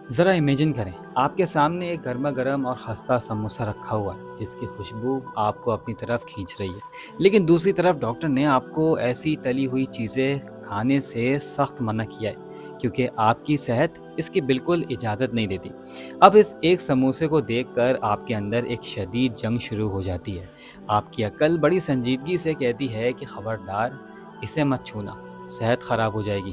ذرا امیجن کریں، آپ کے سامنے ایک گرما گرم اور خستہ سموسہ رکھا ہوا ہے جس کی خوشبو آپ کو اپنی طرف کھینچ رہی ہے، لیکن دوسری طرف ڈاکٹر نے آپ کو ایسی تلی ہوئی چیزیں کھانے سے سخت منع کیا ہے کیونکہ آپ کی صحت اس کی بالکل اجازت نہیں دیتی۔ اب اس ایک سموسے کو دیکھ کر آپ کے اندر ایک شدید جنگ شروع ہو جاتی ہے۔ آپ کی عقل بڑی سنجیدگی سے کہتی ہے کہ خبردار، اسے مت چھونا، صحت خراب ہو جائے گی،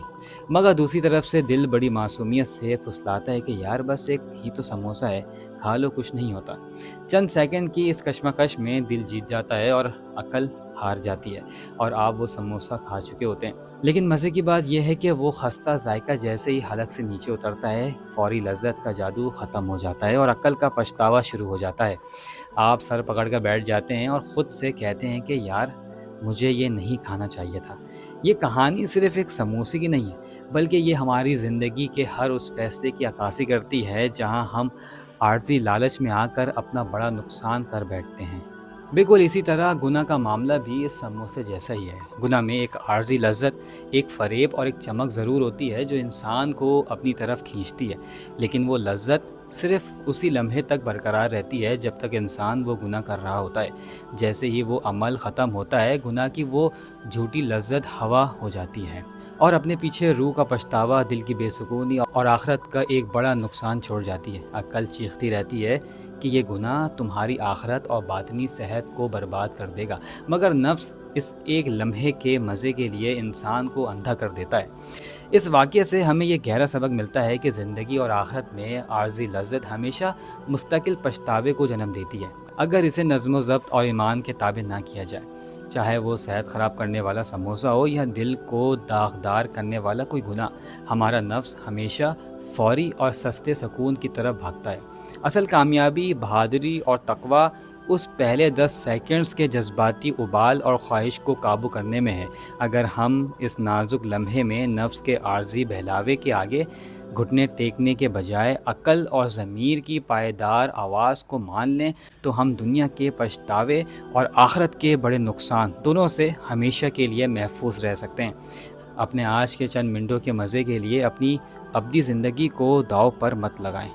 مگر دوسری طرف سے دل بڑی معصومیت سے پھسلاتا ہے کہ یار بس ایک ہی تو سموسہ ہے، کھا لو، کچھ نہیں ہوتا۔ چند سیکنڈ کی اس کشمکش میں دل جیت جاتا ہے اور عقل ہار جاتی ہے، اور آپ وہ سموسہ کھا چکے ہوتے ہیں۔ لیکن مزے کی بات یہ ہے کہ وہ خستہ ذائقہ جیسے ہی حلق سے نیچے اترتا ہے، فوری لذت کا جادو ختم ہو جاتا ہے اور عقل کا پچھتاوا شروع ہو جاتا ہے۔ آپ سر پکڑ کر بیٹھ جاتے ہیں اور خود سے کہتے ہیں کہ یار مجھے یہ نہیں کھانا چاہیے تھا۔ یہ کہانی صرف ایک سموسے کی نہیں ہے، بلکہ یہ ہماری زندگی کے ہر اس فیصلے کی عکاسی کرتی ہے جہاں ہم عارضی لالچ میں آ کر اپنا بڑا نقصان کر بیٹھتے ہیں۔ بالکل اسی طرح گناہ کا معاملہ بھی اس سموسے جیسا ہی ہے۔ گناہ میں ایک عارضی لذت، ایک فریب اور ایک چمک ضرور ہوتی ہے جو انسان کو اپنی طرف کھینچتی ہے، لیکن وہ لذت صرف اسی لمحے تک برقرار رہتی ہے جب تک انسان وہ گناہ کر رہا ہوتا ہے۔ جیسے ہی وہ عمل ختم ہوتا ہے، گناہ کی وہ جھوٹی لذت ہوا ہو جاتی ہے، اور اپنے پیچھے روح کا پچھتاوا، دل کی بے سکونی اور آخرت کا ایک بڑا نقصان چھوڑ جاتی ہے۔ عقل چیختی رہتی ہے کہ یہ گناہ تمہاری آخرت اور باطنی صحت کو برباد کر دے گا، مگر نفس اس ایک لمحے کے مزے کے لیے انسان کو اندھا کر دیتا ہے۔ اس واقعے سے ہمیں یہ گہرا سبق ملتا ہے کہ زندگی اور آخرت میں عارضی لذت ہمیشہ مستقل پچھتاوے کو جنم دیتی ہے اگر اسے نظم و ضبط اور ایمان کے تابع نہ کیا جائے۔ چاہے وہ صحت خراب کرنے والا سموسہ ہو یا دل کو داغدار کرنے والا کوئی گناہ، ہمارا نفس ہمیشہ فوری اور سستے سکون کی طرف بھاگتا ہے۔ اصل کامیابی، بہادری اور تقویٰ اس پہلے 10 سیکنڈز کے جذباتی ابال اور خواہش کو قابو کرنے میں ہے۔ اگر ہم اس نازک لمحے میں نفس کے عارضی بہلاوے کے آگے گھٹنے ٹیکنے کے بجائے عقل اور ضمیر کی پائیدار آواز کو مان لیں تو ہم دنیا کے پچھتاوے اور آخرت کے بڑے نقصان دونوں سے ہمیشہ کے لیے محفوظ رہ سکتے ہیں۔ اپنے آج کے چند منٹوں کے مزے کے لیے اپنی ابدی زندگی کو داؤ پر مت لگائیں۔